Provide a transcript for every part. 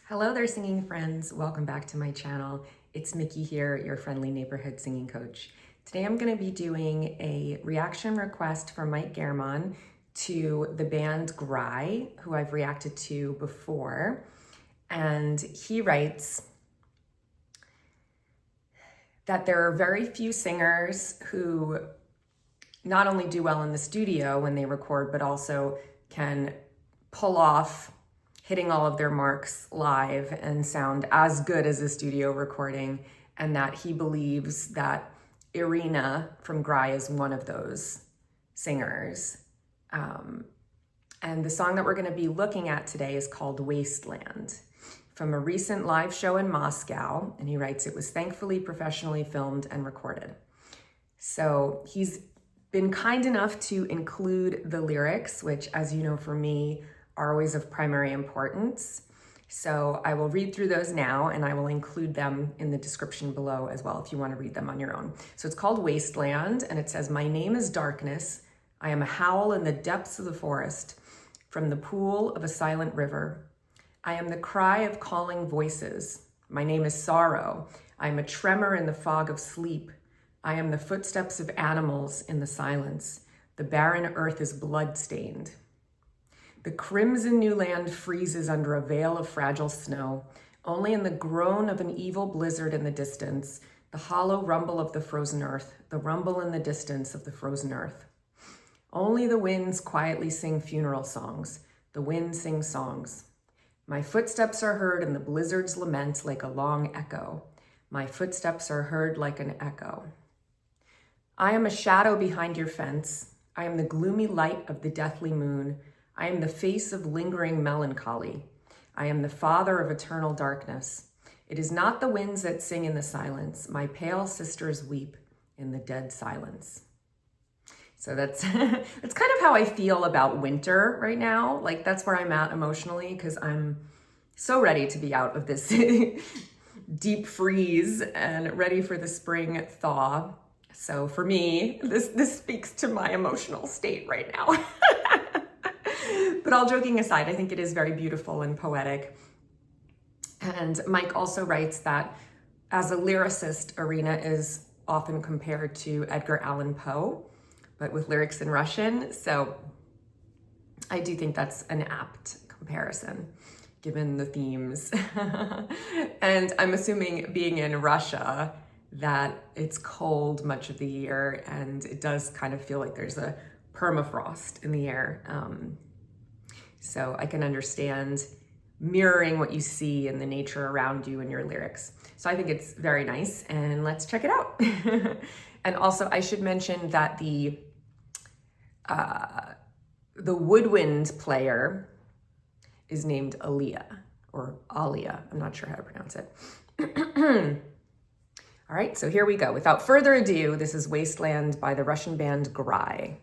Hello there, singing friends. Welcome back to my channel. It's Mickey here, your friendly neighborhood singing coach. Today I'm going to be doing a reaction request from Mike Germon to the band GRAI, who I've reacted to before. And he writes that there are very few singers who not only do well in the studio when they record, but also can pull off hitting all of their marks live and sound as good as a studio recording, and that he believes that Irina from GRAI is one of those singers. And the song that we're going to be looking at today is called Wasteland, from a recent live show in Moscow, and he writes, it was thankfully professionally filmed and recorded. So he's been kind enough to include the lyrics, which, as you know, for me, are always of primary importance. So I will read through those now, and I will include them in the description below as well if you want to read them on your own. So it's called Wasteland, and it says, "My name is darkness. I am a howl in the depths of the forest, from the pool of a silent river. I am the cry of calling voices. My name is sorrow. I am a tremor in the fog of sleep. I am the footsteps of animals in the silence. The barren earth is blood-stained. The crimson new land freezes under a veil of fragile snow. Only in the groan of an evil blizzard in the distance, the hollow rumble of the frozen earth, the rumble in the distance of the frozen earth. Only the winds quietly sing funeral songs. The wind sings songs. My footsteps are heard in the blizzard's lament like a long echo. My footsteps are heard like an echo. I am a shadow behind your fence. I am the gloomy light of the deathly moon. I am the face of lingering melancholy. I am the father of eternal darkness. It is not the winds that sing in the silence. My pale sisters weep in the dead silence." So that's that's kind of how I feel about winter right now. Like, that's where I'm at emotionally, because I'm so ready to be out of this deep freeze and ready for the spring thaw. So for me, this speaks to my emotional state right now. But all joking aside, I think it is very beautiful and poetic. And Mike also writes that as a lyricist, Irina is often compared to Edgar Allan Poe, but with lyrics in Russian. So I do think that's an apt comparison, given the themes. And I'm assuming, being in Russia, that it's cold much of the year, and it does kind of feel like there's a permafrost in the air. So I can understand mirroring what you see in the nature around you in your lyrics. So I think it's very nice, and let's check it out. And also I should mention that the woodwind player is named Alia, or Alia. I'm not sure how to pronounce it. All right, so here we go. Without further ado, this is Wasteland by the Russian band GRAI.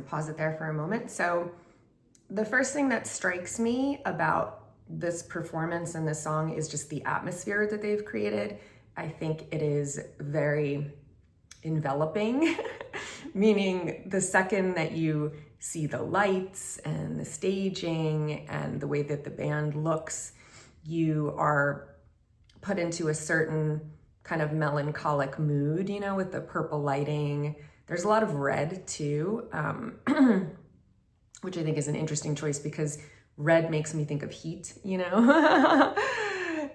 pause it there for a moment. So the first thing that strikes me about this performance and this song is just the atmosphere that they've created. I think it is very enveloping, meaning the second that you see the lights and the staging and the way that the band looks, you are put into a certain kind of melancholic mood, you know, with the purple lighting. There's a lot of red too, which I think is an interesting choice because red makes me think of heat, you know?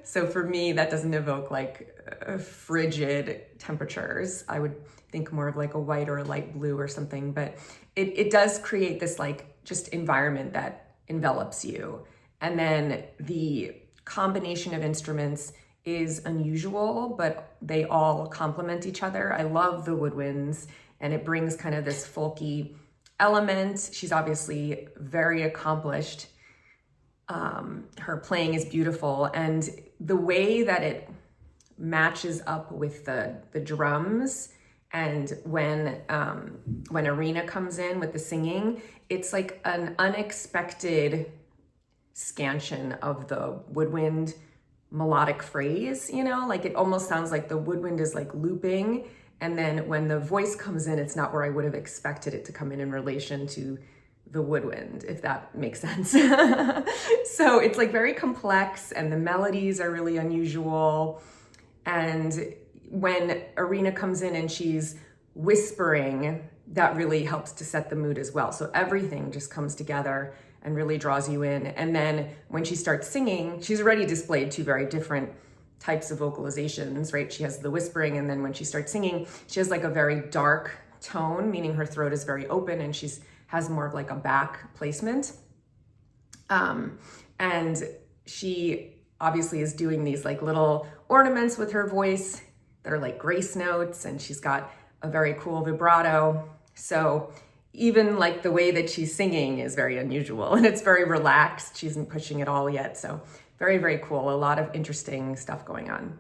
So for me, that doesn't evoke like frigid temperatures. I would think more of like a white or a light blue or something, but it does create this like just environment that envelops you. And then the combination of instruments is unusual, but they all complement each other. I love the woodwinds, and it brings kind of this folky element. She's obviously very accomplished. Her playing is beautiful, and the way that it matches up with the drums, and when Irina comes in with the singing, it's like an unexpected scansion of the woodwind melodic phrase, you know, like it almost sounds like the woodwind is like looping, and then when the voice comes in, it's not where I would have expected it to come in relation to the woodwind, if that makes sense. So it's like very complex, and the melodies are really unusual. And when Irina comes in and she's whispering, that really helps to set the mood as well. So everything just comes together and really draws you in. And then when she starts singing, she's already displayed two very different types of vocalizations, right? She has the whispering, and then when she starts singing, she has like a very dark tone, meaning her throat is very open, and has more of like a back placement. And she obviously is doing these like little ornaments with her voice that are like grace notes, and she's got a very cool vibrato. So even like the way that she's singing is very unusual, and it's very relaxed. She isn't pushing it all yet. So very, very cool. A lot of interesting stuff going on.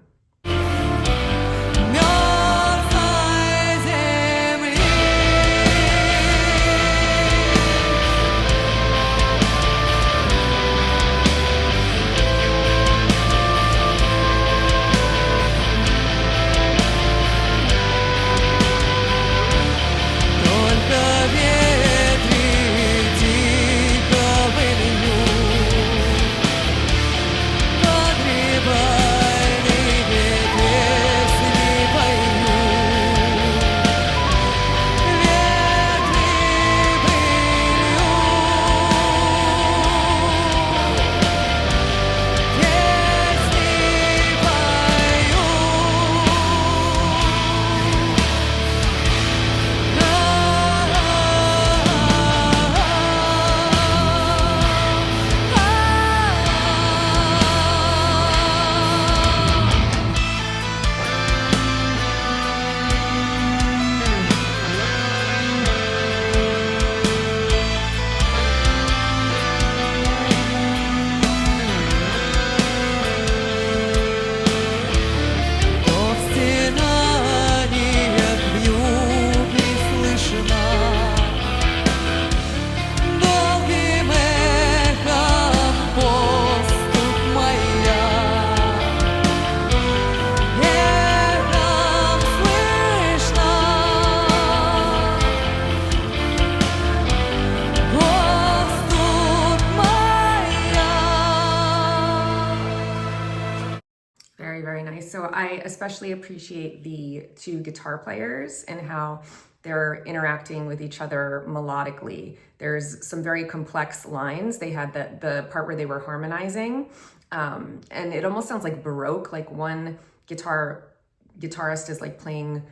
Very nice. So I especially appreciate the two guitar players and how they're interacting with each other melodically. There's some very complex lines. They had the part where they were harmonizing, and it almost sounds like Baroque, like one guitarist is like playing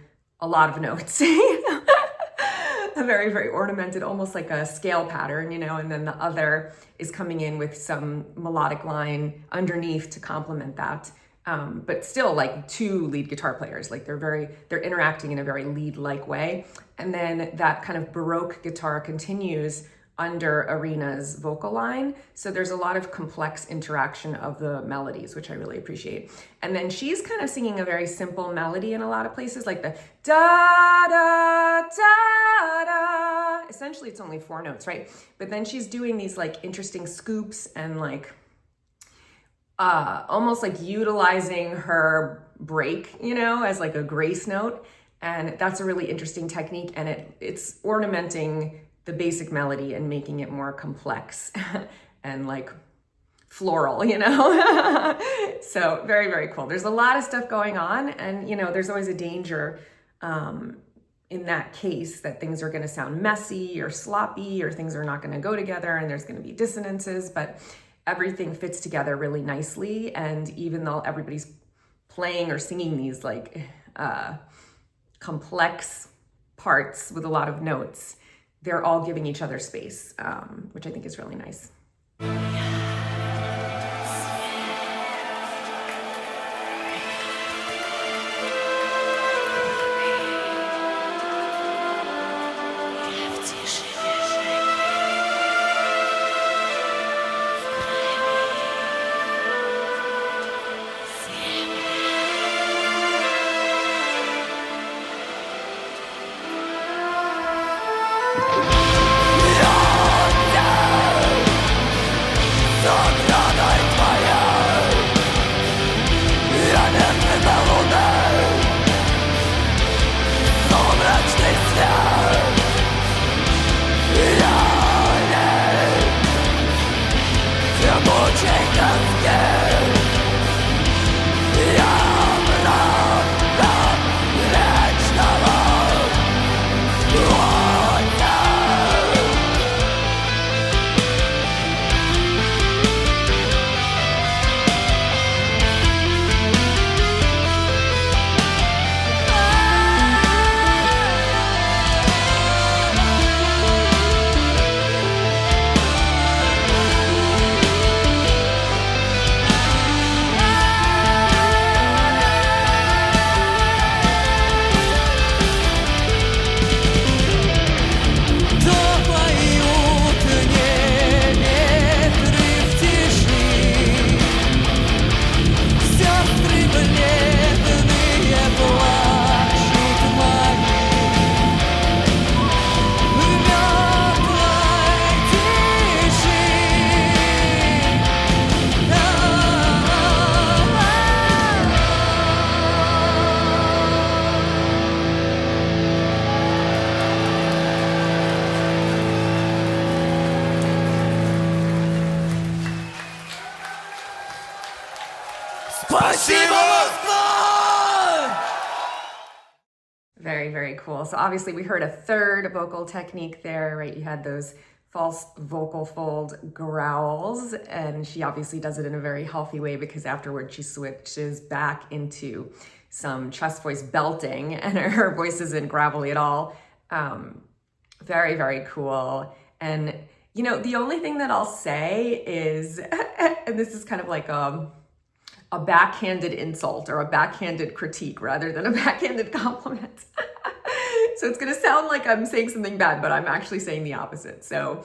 a lot of notes. A very, very ornamented, almost like a scale pattern, you know, and then the other is coming in with some melodic line underneath to complement that. But still like two lead guitar players, like they're interacting in a very lead-like way. And then that kind of Baroque guitar continues under Irina's vocal line. So there's a lot of complex interaction of the melodies, which I really appreciate. And then she's kind of singing a very simple melody in a lot of places, like the da da da da. essentially it's only 4 notes, right? But then she's doing these like interesting scoops and like almost like utilizing her break, you know, as like a grace note. And that's a really interesting technique, and it's ornamenting the basic melody and making it more complex and like floral, you know? So very, very cool. There's a lot of stuff going on, and you know, there's always a danger in that case that things are going to sound messy or sloppy, or things are not going to go together, and there's going to be dissonances, but everything fits together really nicely. And even though everybody's playing or singing these like complex parts with a lot of notes, they're all giving each other space, which I think is really nice. Very, very cool. So obviously we heard a third vocal technique there, right? You had those false vocal fold growls, and she obviously does it in a very healthy way, because afterward she switches back into some chest voice belting, and her voice isn't gravelly at all. Very, very cool. And you know, the only thing that I'll say is, and this is kind of like a backhanded insult or a backhanded critique rather than a backhanded compliment. So it's going to sound like I'm saying something bad, but I'm actually saying the opposite. So,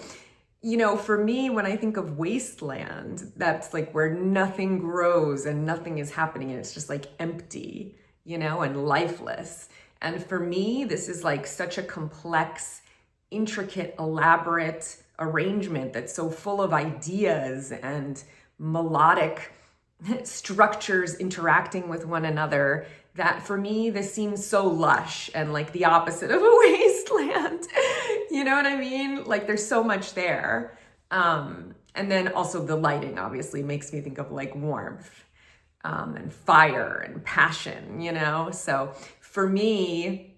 you know, for me, when I think of wasteland, that's like where nothing grows and nothing is happening, and it's just like empty, you know, and lifeless. And for me, this is like such a complex, intricate, elaborate arrangement that's so full of ideas and melodic structures interacting with one another, that for me this seems so lush and like the opposite of a wasteland. You know what I mean? Like there's so much there. And then also the lighting obviously makes me think of like warmth and fire and passion, you know? So for me,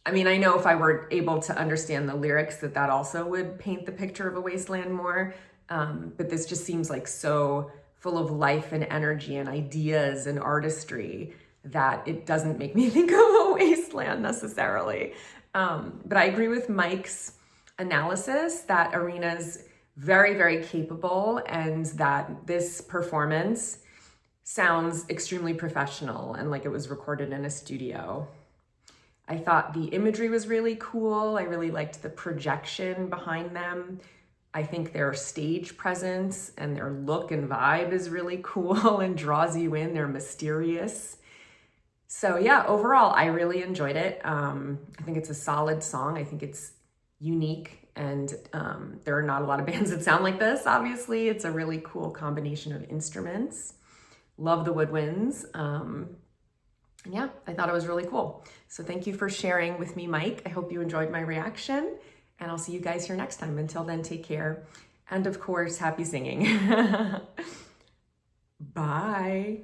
I mean, I know if I were able to understand the lyrics that also would paint the picture of a wasteland more. But this just seems like so full of life and energy and ideas and artistry that it doesn't make me think of a wasteland necessarily. But I agree with Mike's analysis that Irina's very, very capable, and that this performance sounds extremely professional and like it was recorded in a studio. I thought the imagery was really cool. I really liked the projection behind them. I think their stage presence and their look and vibe is really cool and draws you in. They're mysterious. So yeah, overall, I really enjoyed it. I think it's a solid song. I think it's, unique, and there are not a lot of bands that sound like this, obviously. It's a really cool combination of instruments. Love the woodwinds. And yeah, I thought it was really cool. So thank you for sharing with me, Mike. I hope you enjoyed my reaction, and I'll see you guys here next time. Until then, take care. And of course, happy singing. Bye.